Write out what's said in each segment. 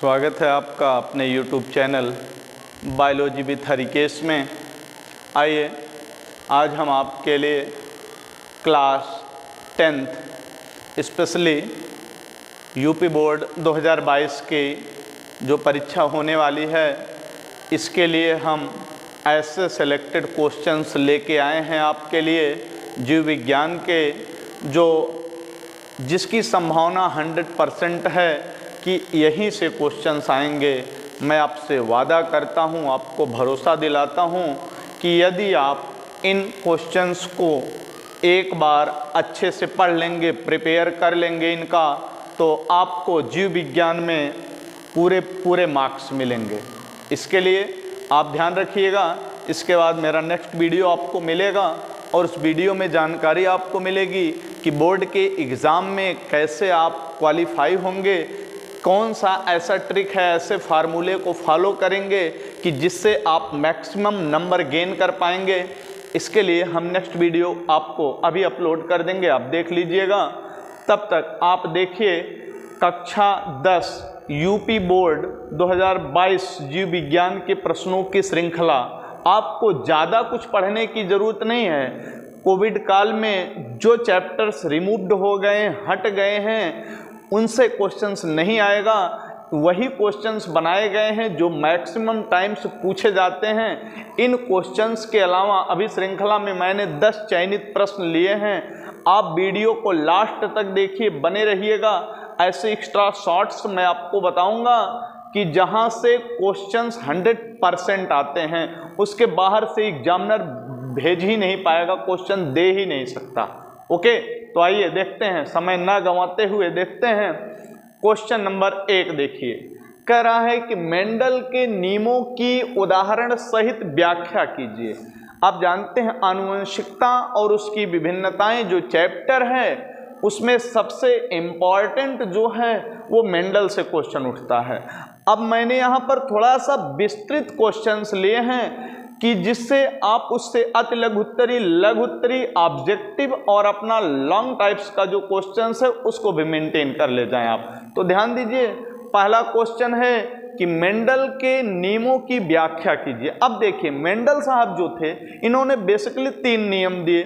स्वागत है आपका अपने YouTube channel biology with Harikesh में। आइए आज हम आपके लिए class 10th specially UP board 2022 की जो परीक्षा होने वाली है, इसके लिए हम ऐसे सेलेक्टेड क्वेश्चंस लेके आए हैं आपके लिए जीव विज्ञान के, जो जिसकी संभावना 100% है कि यहीं से क्वेश्चंस आएंगे। मैं आपसे वादा करता हूं, आपको भरोसा दिलाता हूं कि यदि आप इन क्वेश्चंस को एक बार अच्छे से पढ़ लेंगे, प्रिपेयर कर लेंगे इनका, तो आपको जीव विज्ञान में पूरे मार्क्स मिलेंगे। इसके लिए आप ध्यान रखिएगा। इसके बाद मेरा नेक्स्ट वीडियो आपको मिलेगा और उस वीडियो में जानकारी आपको मिलेगी कि बोर्ड के एग्ज़ाम में कैसे आप क्वालिफाई होंगे, कौन सा ऐसा ट्रिक है, ऐसे फार्मूले को फॉलो करेंगे कि जिससे आप मैक्सिमम नंबर गेन कर पाएंगे। इसके लिए हम नेक्स्ट वीडियो आपको अभी अपलोड कर देंगे, आप देख लीजिएगा। तब तक आप देखिए कक्षा 10 यूपी बोर्ड 2022 जीव विज्ञान के प्रश्नों की श्रृंखला। आपको ज़्यादा कुछ पढ़ने की ज़रूरत नहीं है। कोविड काल में जो चैप्टर्स रिमूव्ड हो गए, हट गए हैं, उनसे क्वेश्चंस नहीं आएगा। वही क्वेश्चंस बनाए गए हैं जो मैक्सिमम टाइम्स पूछे जाते हैं। इन क्वेश्चंस के अलावा अभी श्रृंखला में मैंने 10 चयनित प्रश्न लिए हैं। आप वीडियो को लास्ट तक देखिए, बने रहिएगा। ऐसे एक्स्ट्रा शॉर्ट्स मैं आपको बताऊंगा कि जहां से क्वेश्चंस 100% आते हैं, उसके बाहर से एग्जामिनर भेज ही नहीं पाएगा, क्वेश्चन दे ही नहीं सकता। ओके, तो आइए देखते हैं, समय ना गंवाते हुए देखते हैं। क्वेश्चन नंबर 1 देखिए, कह रहा है कि मेंडल के नियमों की उदाहरण सहित व्याख्या कीजिए। आप जानते हैं आनुवंशिकता और उसकी विभिन्नताएं जो चैप्टर है, उसमें सबसे इम्पॉर्टेंट जो है वो मेंडल से क्वेश्चन उठता है। अब मैंने यहाँ पर थोड़ा सा विस्तृत क्वेश्चंस लिए हैं कि जिससे आप उससे अति लघुत्तरी, लघुत्तरी, ऑब्जेक्टिव और अपना लॉन्ग टाइप्स का जो क्वेश्चंस है उसको भी मेंटेन कर ले जाएं आप। तो ध्यान दीजिए, पहला क्वेश्चन है कि मेंडल के नियमों की व्याख्या कीजिए। अब देखिए, मेंडल साहब जो थे, इन्होंने बेसिकली 3 नियम दिए: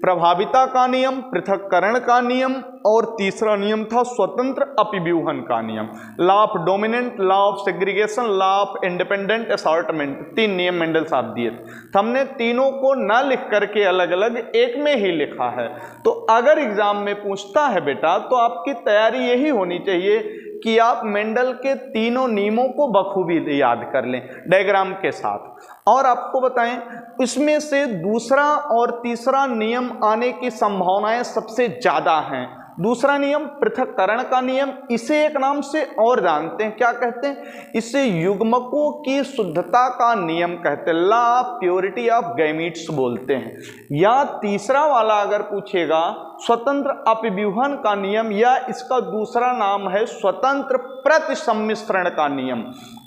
प्रभाविता का नियम, पृथक्करण का नियम और तीसरा नियम था स्वतंत्र अपिव्यूहन का नियम। Law of dominant, law of segregation, law of independent assortment, 3 नियम मेंडल साहब दिए थे। हमने तीनों को न लिख करके अलग अलग एक में ही लिखा है। तो अगर एग्जाम में पूछता है बेटा, तो आपकी तैयारी यही होनी चाहिए कि आप मेंडल के तीनों नियमों को बखूबी याद कर लें डायग्राम के साथ। और आपको बताएं, इसमें से दूसरा और तीसरा नियम आने की संभावनाएं सबसे ज़्यादा हैं। दूसरा नियम पृथक्करण का नियम, इसे एक नाम से और जानते हैं, क्या कहते हैं? इसे युग्मकों की शुद्धता का नियम कहते हैं, law of purity of gametes बोलते हैं। या तीसरा वाला अगर पूछेगा, स्वतंत्र अपिव्यूहन का नियम, या इसका दूसरा नाम है स्वतंत्र प्रतिसम्मिश्रण का नियम।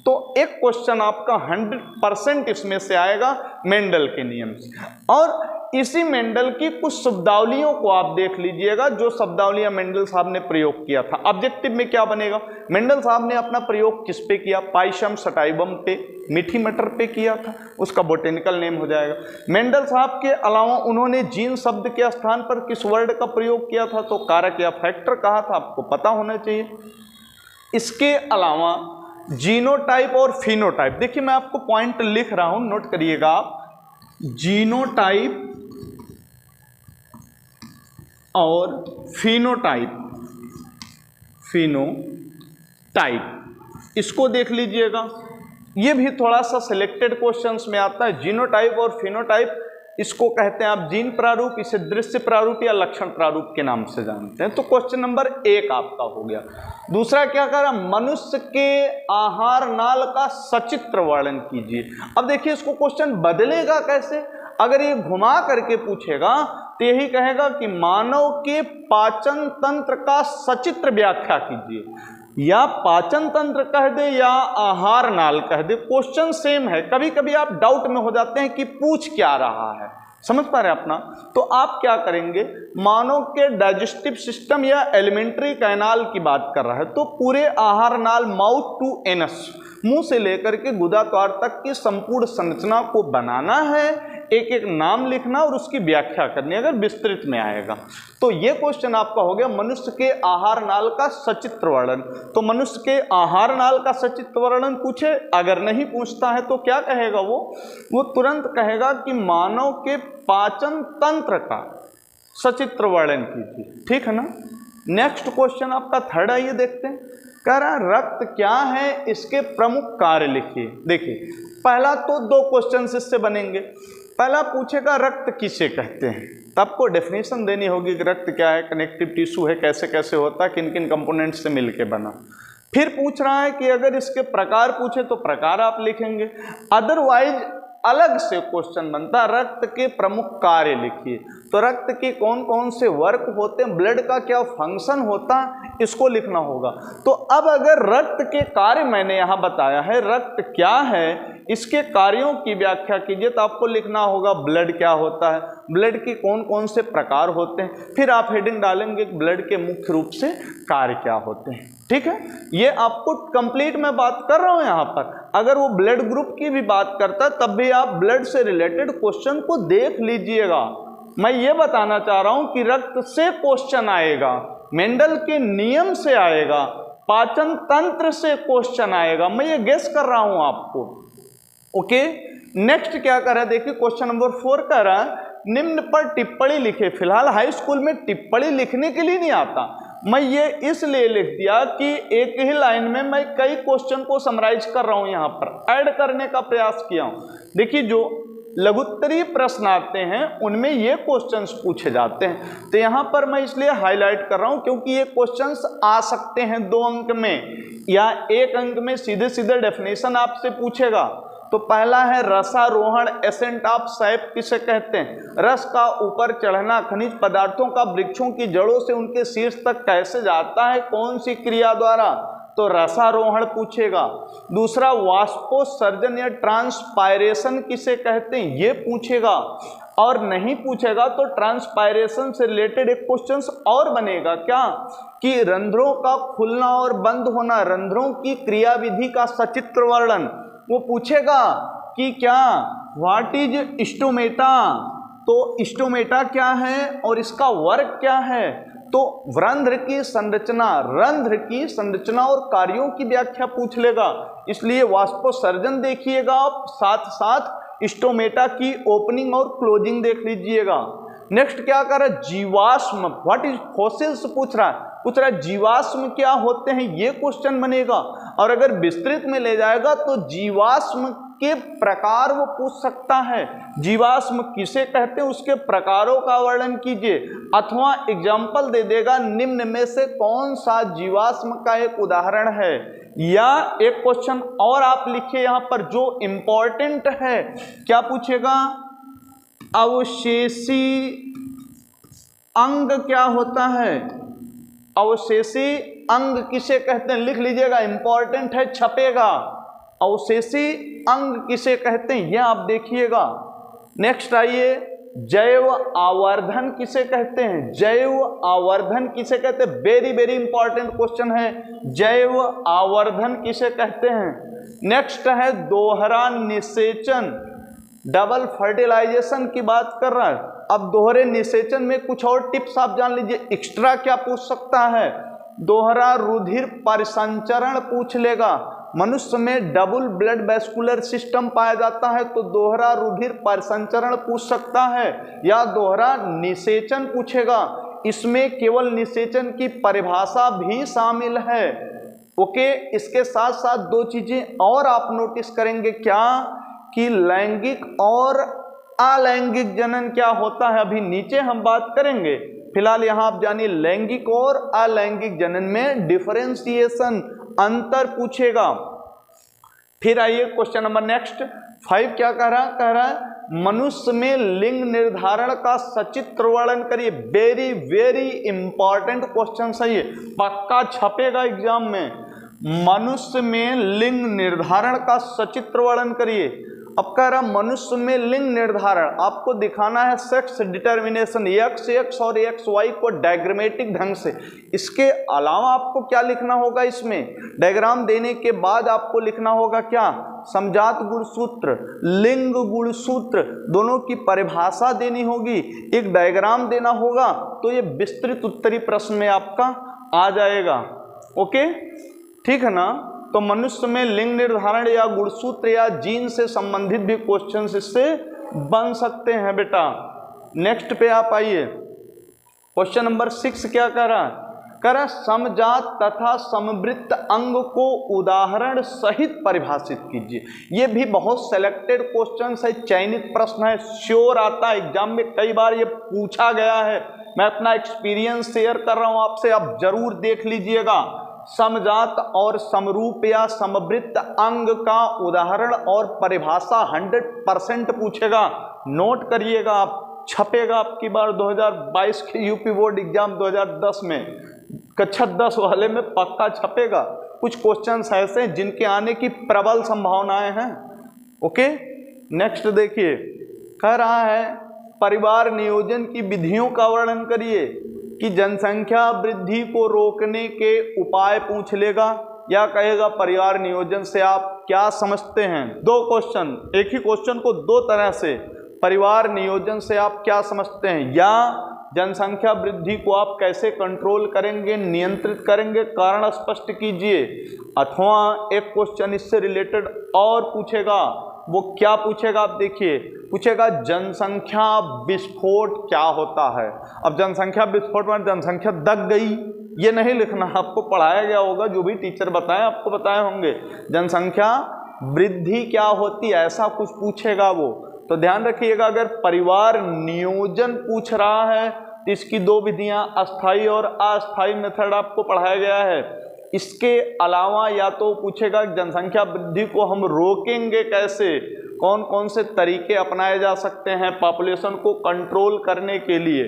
तो एक क्वेश्चन आपका 100% इसमें से आएगा मेंडल के नियम से। और इसी मेंडल की कुछ शब्दावलियों को आप देख लीजिएगा, जो शब्दावलियां मेंडल साहब ने प्रयोग किया था। ऑब्जेक्टिव में क्या बनेगा? मेंडल साहब ने अपना प्रयोग किस पे किया? पाइशम सटाइवम पे, मीठी मटर पे किया था, उसका बोटेनिकल नेम हो जाएगा। मेंडल साहब के अलावा उन्होंने जीन शब्द के स्थान पर किस वर्ड का प्रयोग किया था? तो कारक या फैक्टर कहा था, आपको पता होना चाहिए। इसके अलावा जीनोटाइप और फिनोटाइप, देखिए मैं आपको पॉइंट लिख रहा हूं, नोट करिएगा आप। जीनोटाइप और फिनोटाइप, इसको देख लीजिएगा। ये भी थोड़ा सा सिलेक्टेड क्वेश्चंस में आता है। जीनोटाइप और फिनोटाइप, इसको कहते हैं आप जीन प्रारूप, इसे दृश्य प्रारूप या लक्षण प्रारूप के नाम से जानते हैं। तो क्वेश्चन नंबर 1 आपका हो गया। दूसरा क्या कर रहा? मनुष्य के आहार नाल का सचित्र वर्णन कीजिए। अब देखिए, इसको क्वेश्चन बदलेगा कैसे? अगर ये घुमा करके पूछेगा तो यही कहेगा कि मानव के पाचन तंत्र का सचित्र व्याख्या कीजिए। या पाचन तंत्र कह दे या आहार नाल कह दे, क्वेश्चन सेम है। कभी कभी आप डाउट में हो जाते हैं कि पूछ क्या रहा है। समझ पा रहे हैं अपना। तो आप क्या करेंगे, मानव के डाइजेस्टिव सिस्टम या एलिमेंट्री कैनाल की बात कर रहा है, तो पूरे आहार नाल माउथ टू एनस, मुंह से लेकर के गुदाद्वार तक की संपूर्ण संरचना को बनाना है, एक एक नाम लिखना और उसकी व्याख्या करनी, अगर विस्तृत में आएगा। तो ये क्वेश्चन आपका हो गया मनुष्य के आहार नाल का सचित्र वर्णन। तो मनुष्य के आहार नाल का सचित्र वर्णन पूछे, अगर नहीं पूछता है तो क्या कहेगा वो तुरंत कहेगा कि मानव के पाचन तंत्र का सचित्र वर्णन कीजिए, ठीक है ना। नेक्स्ट क्वेश्चन आपका थर्ड है, ये देखते हैं। कह रहा है रक्त क्या है, इसके प्रमुख कार्य लिखिए। देखिए पहला तो 2 क्वेश्चन इससे बनेंगे। पहला पूछेगा रक्त किसे कहते हैं, तब को डेफिनेशन देनी होगी कि रक्त क्या है, कनेक्टिव टिश्यू है, कैसे कैसे होता है, किन किन कंपोनेंट से मिलके बना। फिर पूछ रहा है कि अगर इसके प्रकार पूछे तो प्रकार आप लिखेंगे, अदरवाइज अलग से क्वेश्चन बनता रक्त के प्रमुख कार्य लिखिए। तो रक्त के कौन कौन से वर्क होते हैं, ब्लड का क्या फंक्शन होता है, इसको लिखना होगा। तो अब अगर रक्त के कार्य मैंने यहाँ बताया है, रक्त क्या है, इसके कार्यों की व्याख्या कीजिए, तो आपको लिखना होगा ब्लड क्या होता है, ब्लड के कौन कौन से प्रकार होते हैं, फिर आप हेडिंग डालेंगे ब्लड के मुख्य रूप से कार्य क्या होते हैं, ठीक है। ये आपको कंप्लीट मैं बात कर रहा हूं यहाँ पर। अगर वो ब्लड ग्रुप की भी बात करता है तब भी आप ब्लड से रिलेटेड क्वेश्चन को देख लीजिएगा। मैं ये बताना चाह रहा हूं कि रक्त से क्वेश्चन आएगा, मेंडल के नियम से आएगा, पाचन तंत्र से क्वेश्चन आएगा, मैं ये गेस कर रहा हूं आपको। ओके, नेक्स्ट क्या कर रहा है, देखिए क्वेश्चन नंबर 4 कह रहा है निम्न पर टिप्पणी लिखे। फिलहाल हाई स्कूल में टिप्पणी लिखने के लिए नहीं आता, मैं ये इसलिए लिख दिया कि एक ही लाइन में मैं कई क्वेश्चन को समराइज कर रहा हूं, यहां पर ऐड करने का प्रयास किया हूं। देखिए जो लघुत्तरीय प्रश्न आते हैं उनमें ये क्वेश्चंस पूछे जाते हैं, तो यहां पर मैं इसलिए हाईलाइट कर रहा हूं क्योंकि ये क्वेश्चंस आ सकते हैं 2 अंक में या 1 अंक में, सीधे सीधे डेफिनेशन आपसे पूछेगा। तो पहला है रसारोहण, एसेंट ऑफ सैप किसे कहते हैं, रस का ऊपर चढ़ना, खनिज पदार्थों का वृक्षों की जड़ों से उनके शीर्ष तक कैसे जाता है, कौन सी क्रिया द्वारा, तो रसारोहण पूछेगा। दूसरा वाष्पोत्सर्जन या ट्रांसपायरेशन किसे कहते हैं, ये पूछेगा। और नहीं पूछेगा तो ट्रांसपायरेशन से रिलेटेड एक क्वेश्चन और बनेगा, क्या कि रंध्रों का खुलना और बंद होना, रंध्रों की क्रियाविधि का सचित्र वर्णन, वो पूछेगा कि क्या व्हाट इज स्टोमेटा, तो स्टोमेटा क्या है और इसका वर्क क्या है, तो रंध्र की संरचना, रंध्र की संरचना और कार्यों की व्याख्या पूछ लेगा। इसलिए वाष्पोत्सर्जन देखिएगा, साथ साथ स्टोमेटा की ओपनिंग और क्लोजिंग देख लीजिएगा। नेक्स्ट क्या कर रहा है, जीवाश्म, व्हाट इज फॉसिल्स पूछ रहा है जीवाश्म क्या होते हैं, ये क्वेश्चन बनेगा। और अगर विस्तृत में ले जाएगा तो जीवाश्म के प्रकार वो पूछ सकता है, जीवाश्म किसे कहते हैं, उसके प्रकारों का वर्णन कीजिए, अथवा एग्जाम्पल दे देगा निम्न में से कौन सा जीवाश्म का एक उदाहरण है। या एक क्वेश्चन और आप लिखिए यहां पर जो इंपॉर्टेंट है, क्या पूछेगा, अवशेषी अंग क्या होता है, अवशेषी अंग किसे कहते हैं, लिख लीजिएगा, इंपॉर्टेंट है, छपेगा। अवशेषी अंग किसे कहते हैं, यह आप देखिएगा। नेक्स्ट आइए, जैव आवर्धन किसे कहते हैं, जैव आवर्धन किसे कहते हैं, वेरी वेरी इंपॉर्टेंट क्वेश्चन है, जैव आवर्धन किसे कहते हैं। नेक्स्ट है दोहरा निषेचन, डबल फर्टिलाइजेशन की बात कर रहा है। अब दोहरे निषेचन में कुछ और टिप्स आप जान लीजिए, एक्स्ट्रा क्या पूछ सकता है, दोहरा रुधिर परिसंचरण पूछ लेगा। मनुष्य में डबल ब्लड वेस्कुलर सिस्टम पाया जाता है, तो दोहरा रुधिर परिसंचरण पूछ सकता है, या दोहरा निषेचन पूछेगा। इसमें केवल निषेचन की परिभाषा भी शामिल है। ओके, इसके साथ साथ 2 चीजें और आप नोटिस करेंगे, क्या कि लैंगिक और अलैंगिक जनन क्या होता है, अभी नीचे हम बात करेंगे। फिलहाल यहां आप जानिए लैंगिक और अलैंगिक जनन में डिफरेंशिएशन, अंतर पूछेगा। फिर आइए क्वेश्चन नंबर नेक्स्ट 5 क्या कह रहा है मनुष्य में लिंग निर्धारण का सचित्र वर्णन करिए। वेरी वेरी इंपॉर्टेंट क्वेश्चन है ये, पक्का छपेगा एग्जाम में। मनुष्य में लिंग निर्धारण का सचित्र वर्णन करिए। अब कह रहा मनुष्य में लिंग निर्धारण, आपको दिखाना है सेक्स डिटर्मिनेशन XX और XY को डायग्रामेटिक ढंग से। इसके अलावा आपको क्या लिखना होगा, इसमें डायग्राम देने के बाद आपको लिखना होगा क्या, समजात गुणसूत्र, लिंग गुणसूत्र, दोनों की परिभाषा देनी होगी, एक डायग्राम देना होगा, तो ये विस्तृत उत्तरी प्रश्न में आपका आ जाएगा। ओके, ठीक है ना। तो मनुष्य में लिंग निर्धारण या गुणसूत्र या जीन से संबंधित भी क्वेश्चन इससे बन सकते हैं बेटा। नेक्स्ट पे आप आइए, क्वेश्चन नंबर 6 क्या कह रहा है, कह रहा समजात तथा समवृत्त अंग को उदाहरण सहित परिभाषित कीजिए। ये भी बहुत सेलेक्टेड क्वेश्चन है, चयनित प्रश्न है, श्योर आता है एग्जाम में, कई बार ये पूछा गया है। मैं अपना एक्सपीरियंस शेयर कर रहा हूं आपसे, आप जरूर देख लीजिएगा। समजात और समरूप या समवृत्त अंग का उदाहरण और परिभाषा 100% पूछेगा, नोट करिएगा आप, छपेगा आपकी बार 2022 के यूपी बोर्ड एग्जाम 2010 में, कक्षा 10 वाले में पक्का छपेगा। कुछ क्वेश्चंस ऐसे हैं जिनके आने की प्रबल संभावनाएं हैं। ओके, नेक्स्ट देखिए, कह रहा है परिवार नियोजन की विधियों का वर्णन करिए, कि जनसंख्या वृद्धि को रोकने के उपाय पूछ लेगा, या कहेगा परिवार नियोजन से आप क्या समझते हैं। दो क्वेश्चन, एक ही क्वेश्चन को दो तरह से, परिवार नियोजन से आप क्या समझते हैं, या जनसंख्या वृद्धि को आप कैसे कंट्रोल करेंगे, नियंत्रित करेंगे, कारण स्पष्ट कीजिए। अथवा एक क्वेश्चन इससे रिलेटेड और पूछेगा, वो क्या पूछेगा आप देखिए, पूछेगा जनसंख्या विस्फोट क्या होता है। अब जनसंख्या विस्फोट में जनसंख्या दब गई, ये नहीं लिखना, आपको पढ़ाया गया होगा, जो भी टीचर बताएं आपको बताए होंगे। जनसंख्या वृद्धि क्या होती है, ऐसा कुछ पूछेगा वो। तो ध्यान रखिएगा, अगर परिवार नियोजन पूछ रहा है तो इसकी दो विधियां, अस्थाई और अस्थाई मेथड आपको पढ़ाया गया है। इसके अलावा या तो पूछेगा जनसंख्या वृद्धि को हम रोकेंगे कैसे, कौन कौन से तरीके अपनाए जा सकते हैं पॉपुलेशन को कंट्रोल करने के लिए।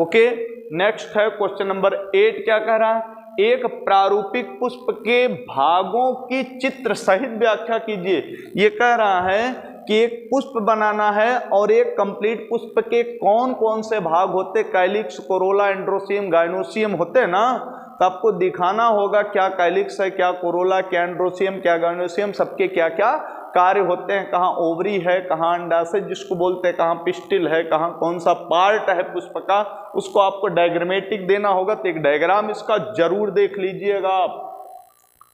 ओके, नेक्स्ट है क्वेश्चन नंबर 8 क्या कह रहा है, एक प्रारूपिक पुष्प के भागों की चित्र सहित व्याख्या कीजिए। ये कह रहा है कि एक पुष्प बनाना है और एक कंप्लीट पुष्प के कौन कौन से भाग होते, कैलिक्स, कोरोला, एंड्रोसियम, गाइनोसियम होते ना, तो आपको दिखाना होगा क्या कैलिक्स है, क्या कोरोला, क्या एंड्रोसियम, क्या गाइनोसियम, सबके क्या क्या कार्य होते हैं, कहाँ ओवरी है, कहाँ अंडाशय जिसको बोलते हैं, कहाँ पिस्टिल है, कहाँ कौन सा पार्ट है पुष्प का, उसको आपको डायग्रामेटिक देना होगा। तो एक डायग्राम इसका जरूर देख लीजिएगा आप,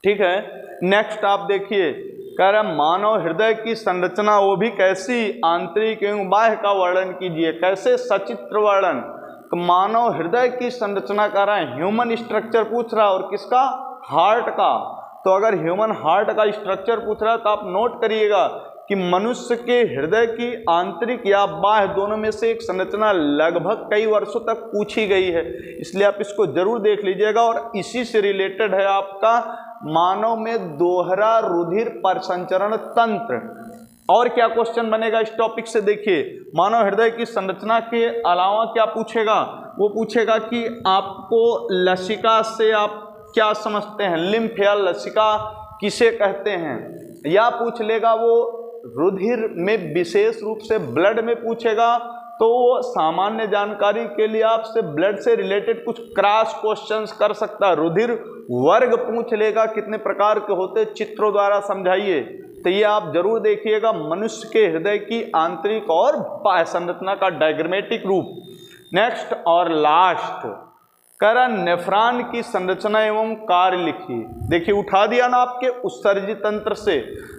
ठीक है। नेक्स्ट आप देखिए, कह रहा है मानव हृदय की संरचना, वो भी कैसी, आंतरिक एवं बाह्य का वर्णन कीजिए। कैसे, सचित्र वर्णन। तो मानव हृदय की संरचना कह रहा है, ह्यूमन स्ट्रक्चर पूछ रहा है, और किसका, हार्ट का। तो अगर ह्यूमन हार्ट का स्ट्रक्चर पूछ रहा है तो आप नोट करिएगा कि मनुष्य के हृदय की आंतरिक या बाह्य दोनों में से एक संरचना लगभग कई वर्षों तक पूछी गई है, इसलिए आप इसको जरूर देख लीजिएगा। और इसी से रिलेटेड है आपका मानव में दोहरा रुधिर परिसंचरण तंत्र। और क्या क्वेश्चन बनेगा इस टॉपिक से, देखिए मानव हृदय की संरचना के अलावा क्या पूछेगा, वो पूछेगा कि आपको लसिका से आप क्या समझते हैं, लिम्फ या लसिका किसे कहते हैं, या पूछ लेगा वो रुधिर में, विशेष रूप से ब्लड में पूछेगा। तो सामान्य जानकारी के लिए आपसे ब्लड से रिलेटेड कुछ क्रॉस क्वेश्चंस कर सकता है। रुधिर वर्ग पूछ लेगा, कितने प्रकार के होते, चित्रों द्वारा समझाइए। तो ये आप जरूर देखिएगा, मनुष्य के हृदय की आंतरिक और बाह्य संरचना का डायग्रामेटिक रूप। नेक्स्ट और लास्ट, कह रहा नेफ्रॉन की संरचना एवं कार्य लिखिए। देखिए उठा दिया ना आपके उत्सर्जी तंत्र से,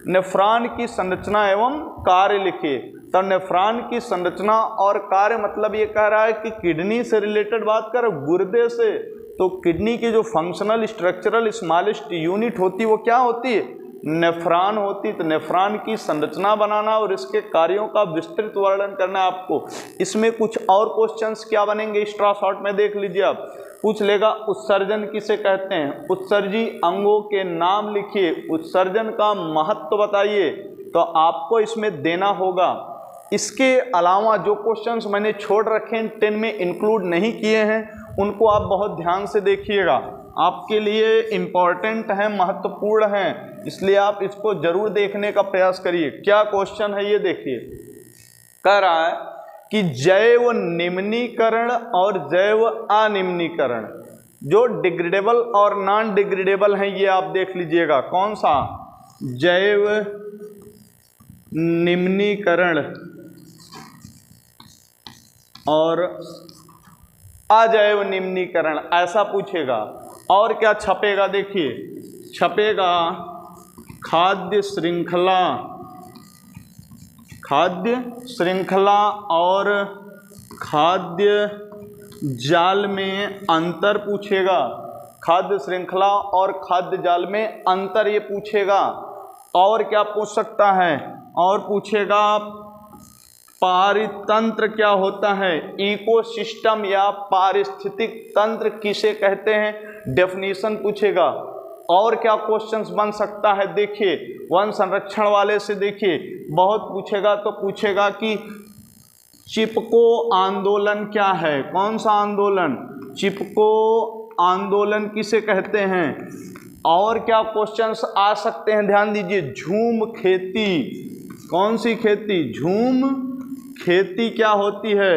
नेफ्रॉन की संरचना एवं कार्य लिखिए। तो नेफ्रॉन की संरचना और कार्य मतलब ये कह रहा है कि किडनी से रिलेटेड बात कर, गुर्दे से, तो किडनी की जो फंक्शनल स्ट्रक्चरल स्मॉलेस्ट यूनिट होती है वो क्या होती है, नेफ्रॉन होती। तो नेफ्रॉन की संरचना बनाना और इसके कार्यों का विस्तृत वर्णन करना आपको। इसमें कुछ और क्वेश्चंस क्या बनेंगे एक्स्ट्रा शॉर्ट में देख लीजिए आप। पूछ लेगा उत्सर्जन किसे कहते हैं, उत्सर्जी अंगों के नाम लिखिए, उत्सर्जन का महत्व बताइए, तो आपको इसमें देना होगा। इसके अलावा जो क्वेश्चंस मैंने छोड़ रखे हैं 10 में इंक्लूड नहीं किए हैं, उनको आप बहुत ध्यान से देखिएगा। आपके लिए इम्पॉर्टेंट हैं, महत्वपूर्ण हैं, इसलिए आप इसको जरूर देखने का प्रयास करिए। क्या क्वेश्चन है ये देखिए, कह रहा है कि जैव निम्नीकरण और जैव अनिम्नीकरण, जो डिग्रेडेबल और नॉन डिग्रेडेबल हैं ये आप देख लीजिएगा। कौन सा? जैव निम्नीकरण और अजैव निम्नीकरण, ऐसा पूछेगा। और क्या छपेगा देखिए, छपेगा खाद्य श्रृंखला और खाद्य जाल में अंतर पूछेगा। खाद्य श्रृंखला और खाद्य जाल में अंतर ये पूछेगा। और क्या पूछ सकता है? और पूछेगा पारितंत्र क्या होता है, इकोसिस्टम या पारिस्थितिक तंत्र किसे कहते हैं, डेफिनेशन पूछेगा। और क्या क्वेश्चंस बन सकता है देखिए, वन संरक्षण वाले से देखिए बहुत पूछेगा। तो पूछेगा कि चिपको आंदोलन क्या है, कौन सा आंदोलन, चिपको आंदोलन किसे कहते हैं। और क्या क्वेश्चंस आ सकते हैं, ध्यान दीजिए, झूम खेती, कौन सी खेती, झूम खेती क्या होती है,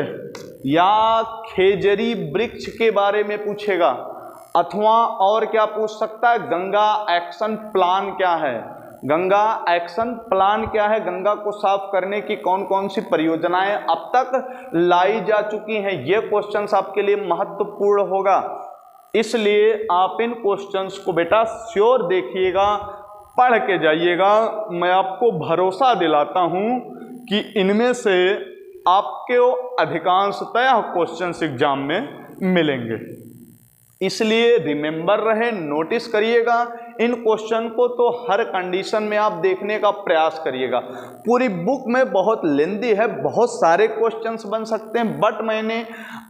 या खेजरी वृक्ष के बारे में पूछेगा। अथवा और क्या पूछ सकता है, गंगा एक्शन प्लान क्या है, गंगा एक्शन प्लान क्या है, गंगा को साफ करने की कौन कौन सी परियोजनाएं अब तक लाई जा चुकी हैं। ये क्वेश्चंस आपके लिए महत्वपूर्ण होगा, इसलिए आप इन क्वेश्चंस को बेटा श्योर देखिएगा, पढ़ के जाइएगा। मैं आपको भरोसा दिलाता हूं कि इनमें से आपको अधिकांशतः क्वेश्चंस एग्जाम में मिलेंगे। इसलिए रिमेंबर रहे, नोटिस करिएगा इन क्वेश्चन को, तो हर कंडीशन में आप देखने का प्रयास करिएगा। पूरी बुक में बहुत लेंदी है, बहुत सारे क्वेश्चंस बन सकते हैं, बट मैंने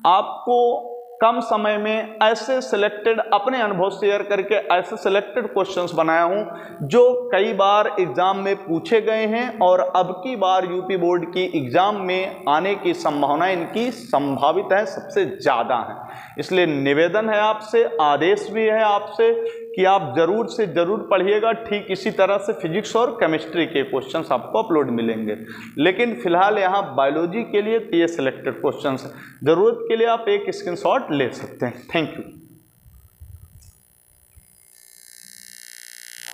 आपको कम समय में ऐसे सिलेक्टेड, अपने अनुभव शेयर करके ऐसे सिलेक्टेड क्वेश्चंस बनाया हूं जो कई बार एग्जाम में पूछे गए हैं और अब की बार यूपी बोर्ड की एग्जाम में आने की संभावना इनकी संभावित है, सबसे ज़्यादा है। इसलिए निवेदन है आपसे, आदेश भी है आपसे कि आप जरूर से जरूर पढ़िएगा। ठीक इसी तरह से फिजिक्स और केमिस्ट्री के क्वेश्चंस आपको अपलोड मिलेंगे, लेकिन फिलहाल यहाँ बायोलॉजी के लिए ये सिलेक्टेड क्वेश्चंस, ज़रूरत के लिए आप एक स्क्रीनशॉट ले सकते हैं। Thank you.